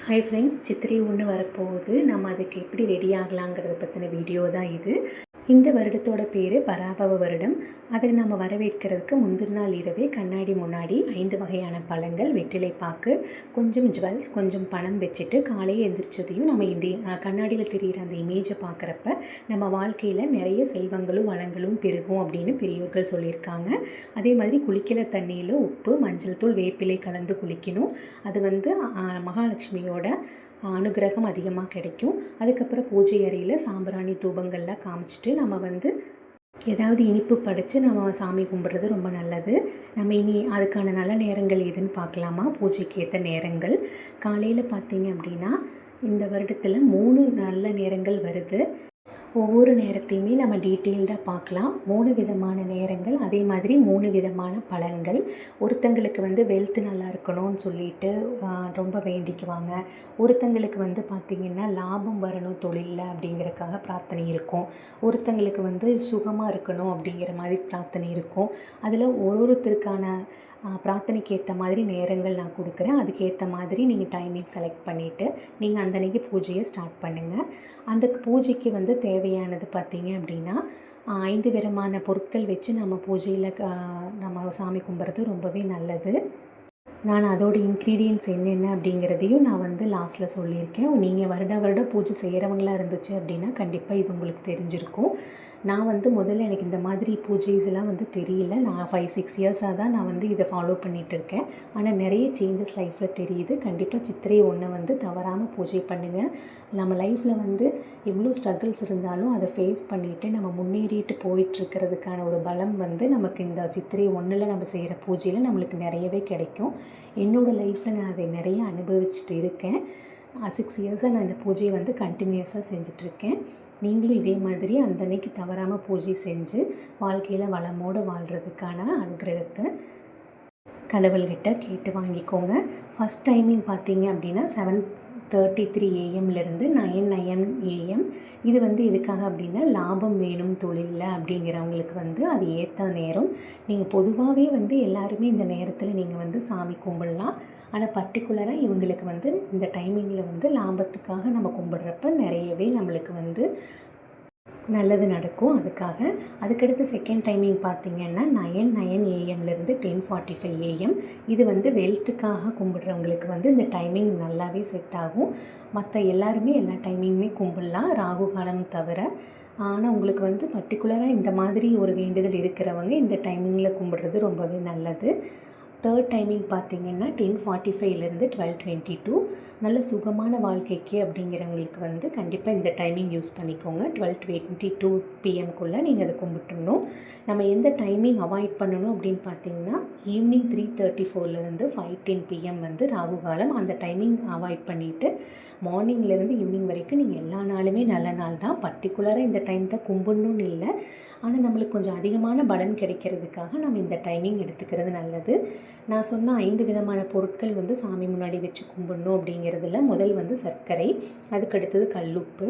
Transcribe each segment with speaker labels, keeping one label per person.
Speaker 1: Hi friends, சித்திரை 1 வரப்போகுது. நம்ம அதுக்கு எப்படி ரெடி ஆகலாங்கிறத பற்றின வீடியோ தான் இது. இந்த வருடத்தோட பேர் பராபவ வருடம். அதை நம்ம வரவேற்கிறதுக்கு முந்தின நாள் இரவே கண்ணாடி முன்னாடி 5 வகையான பழங்கள், வெற்றிலைப்பாக்கு, கொஞ்சம் ஜுவல்ஸ், கொஞ்சம் பணம் வச்சுட்டு காலையில் எழுந்திரிச்சதையும் நம்ம இந்த கண்ணாடியில் தெரிகிற அந்த இமேஜை பார்க்குறப்ப நம்ம வாழ்க்கையில் நிறைய செல்வங்களும் வளங்களும் பெருகும் அப்படின்னு பெரியோர்கள் சொல்லியிருக்காங்க. அதே மாதிரி குளிக்கிற தண்ணியில் உப்பு, மஞ்சள் தூள், வேப்பிலை கலந்து குளிக்கணும். அது மகாலட்சுமியோட அனுகிரகம் அதிகமாக கிடைக்கும். அதுக்கப்புறம் பூஜை அறையில் சாம்பிராணி தூபங்கள்லாம் காமிச்சிட்டு நம்ம ஏதாவது இனிப்பு படைத்து நம்ம சாமி கும்பிட்றது ரொம்ப நல்லது. நம்ம இனி அதுக்கான நல்ல நேரங்கள் எதுன்னு பார்க்கலாமா? பூஜைக்கு ஏற்ற நேரங்கள் காலையில் பார்த்தீங்க அப்படின்னா இந்த வருடத்தில் 3 நல்ல நேரங்கள் வருது. ஒவ்வொரு நேரத்தையுமே நம்ம டீட்டெயில்டாக பார்க்கலாம். 3 விதமான நேரங்கள், அதே மாதிரி 3 விதமான பலன்கள். ஒருத்தங்களுக்கு வெல்த் நல்லா இருக்கணும்னு சொல்லிட்டு ரொம்ப வேண்டிக்குவாங்க. ஒருத்தங்களுக்கு பார்த்திங்கன்னா லாபம் வரணும் தொழிலில் அப்படிங்கிறக்காக பிரார்த்தனை இருக்கும். ஒருத்தங்களுக்கு சுகமாக இருக்கணும் அப்படிங்கிற மாதிரி பிரார்த்தனை இருக்கும். அதில் ஒருத்தருக்கான பிரார்த்தனைக்கு ஏற்ற மாதிரி நேரங்கள் நான் கொடுக்குறேன். அதுக்கேற்ற மாதிரி நீங்கள் டைமிங் செலக்ட் பண்ணிவிட்டு நீங்கள் அன்றைக்கி பூஜையை ஸ்டார்ட் பண்ணுங்கள். அந்த பூஜைக்கு தேவையானது பார்த்திங்க அப்படின்னா 5 விதமான பொருட்கள் வச்சு நம்ம பூஜையில் நம்ம சாமி கும்பிட்றது ரொம்பவே நல்லது. நான் அதோட இன்க்ரீடியன்ட்ஸ் என்னென்ன அப்படிங்கிறதையும் நான் லாஸ்ட்டில் சொல்லியிருக்கேன். நீங்கள் வருடம் பூஜை செய்கிறவங்களாக இருந்துச்சு அப்படின்னா கண்டிப்பாக இது உங்களுக்கு தெரிஞ்சிருக்கும். நான் முதல்ல எனக்கு இந்த மாதிரி பூஜைஸ்லாம் தெரியல. நான் 5-6 இயர்ஸாக தான் நான் இதை ஃபாலோ பண்ணிகிட்டு இருக்கேன். ஆனால் நிறைய சேஞ்சஸ் லைஃப்பில் தெரியுது. கண்டிப்பாக சித்திரை 1 தவறாமல் பூஜை பண்ணுங்கள். நம்ம லைஃப்பில் எவ்வளோ ஸ்ட்ரகிள்ஸ் இருந்தாலும் அதை ஃபேஸ் பண்ணிவிட்டு நம்ம முன்னேறிட்டு போயிட்டுருக்கிறதுக்கான ஒரு பலம் நமக்கு இந்த சித்திரை 1 நம்ம செய்கிற பூஜையில் நம்மளுக்கு நிறையவே கிடைக்கும். என்னோடய லைஃப்பில் நான் அதை நிறைய அனுபவிச்சுட்டு இருக்கேன். 6 இயர்ஸாக நான் இந்த பூஜையை கண்டினியூஸாக செஞ்சிட்ருக்கேன். நீங்களும் இதே மாதிரி அன்றைக்கி தவறாமல் பூஜை செஞ்சு வாழ்க்கையில் வளமோடு வாழ்கிறதுக்கான அனுகிரகத்தை கடவுள்கிட்ட கேட்டு வாங்கிக்கோங்க. ஃபஸ்ட் டைமிங் பார்த்தீங்க அப்படின்னா 7:33 AM-லேருந்து 9 AM. இது எதுக்காக அப்படின்னா லாபம் வேணும் தொழிலில் அப்படிங்கிறவங்களுக்கு அது ஏற்ற நேரம். நீங்கள் பொதுவாகவே எல்லாருமே இந்த நேரத்தில் நீங்கள் சாமி கும்பிடலாம். ஆனால் பர்டிகுலராக இவங்களுக்கு இந்த டைமிங்கில் லாபத்துக்காக நம்ம கும்பிட்றப்ப நிறையவே நம்மளுக்கு நல்லது நடக்கும். அதுக்கடுத்து செகண்ட் டைமிங் பார்த்திங்கன்னா 9 AM-லேருந்து 10:45 AM. இது வெல்த்துக்காக கும்பிட்றவங்களுக்கு இந்த டைமிங் நல்லாவே செட் ஆகும். மற்ற எல்லாருமே எல்லா டைமிங்குமே கும்பிடலாம், ராகு காலம் தவிர. ஆனால் உங்களுக்கு பர்டிகுலராக இந்த மாதிரி ஒரு வேண்டுதல் இருக்கிறவங்க இந்த டைமிங்கில் கும்பிட்றது ரொம்பவே நல்லது. தேர்ட் டைமிங் பார்த்திங்கன்னா 10:45-லேருந்து 12:22. நல்ல சுகமான வாழ்க்கைக்கு அப்படிங்கிறவங்களுக்கு கண்டிப்பாக இந்த டைமிங் யூஸ் பண்ணிக்கோங்க. 12:22 PM-குள்ளே நீங்கள் அதை கும்பிட்டுடணும். நம்ம எந்த டைமிங் அவாய்ட் பண்ணணும் அப்படின்னு பார்த்திங்கன்னா ஈவினிங் 3:34-லேருந்து 5:10 PM ராகு காலம். அந்த டைமிங் அவாய்ட் பண்ணிவிட்டு மார்னிங்லேருந்து ஈவினிங் வரைக்கும் நீங்கள் எல்லா நாளுமே நல்ல நாள் தான். பர்டிகுலராக இந்த டைம் தான் கும்பிடணும்னு இல்லை. ஆனால் நம்மளுக்கு கொஞ்சம் அதிகமான பலன் கிடைக்கிறதுக்காக நம்ம இந்த டைமிங் எடுத்துக்கிறது நல்லது. நான் சொன்ன 5 விதமான பொருட்கள் சாமி முன்னாடி வச்சு கும்பிடணும் அப்படிங்கிறதுல முதல் சர்க்கரை, அதுக்கடுத்தது கல்லுப்பு,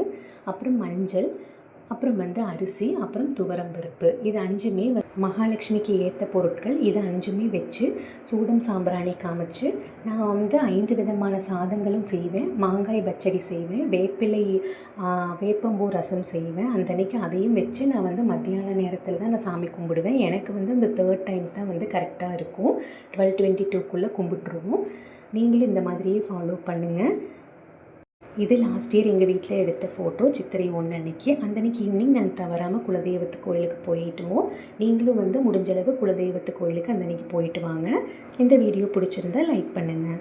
Speaker 1: அப்புறம் மஞ்சள், அப்புறம் அரிசி, அப்புறம் துவரம்பருப்பு. இது 5மே மகாலட்சுமிக்கு ஏற்ற பொருட்கள். இது 5மே வச்சு சூடம் சாம்பிராணி காமிச்சு நான் 5 விதமான சாதங்களும் செய்வேன். மாங்காய் பச்சடி செய்வேன், வேப்பம்பூ ரசம் செய்வேன். அன்றைக்கி அதையும் வச்சு நான் மத்தியான நேரத்தில் தான் நான் சாமி கும்பிடுவேன். எனக்கு இந்த தேர்ட் டைம் தான் கரெக்டாக இருக்கும். 12:22-க்குள்ளே கும்பிட்டுருவோம். நீங்களும் இந்த மாதிரியே ஃபாலோ பண்ணுங்கள். இது லாஸ்ட் இயர் எங்கள் வீட்டில் எடுத்த ஃபோட்டோ. சித்திரை 1 அன்றைக்கி ஈவினிங் நாங்கள் தவறாமல் குலதெய்வத்து கோயிலுக்கு போயிட்டுவோம். நீங்களும் முடிஞ்சளவு குலதெய்வத்து கோயிலுக்கு அன்றைக்கி போயிட்டு வாங்க. இந்த வீடியோ பிடிச்சிருந்தால் லைக் பண்ணுங்கள்.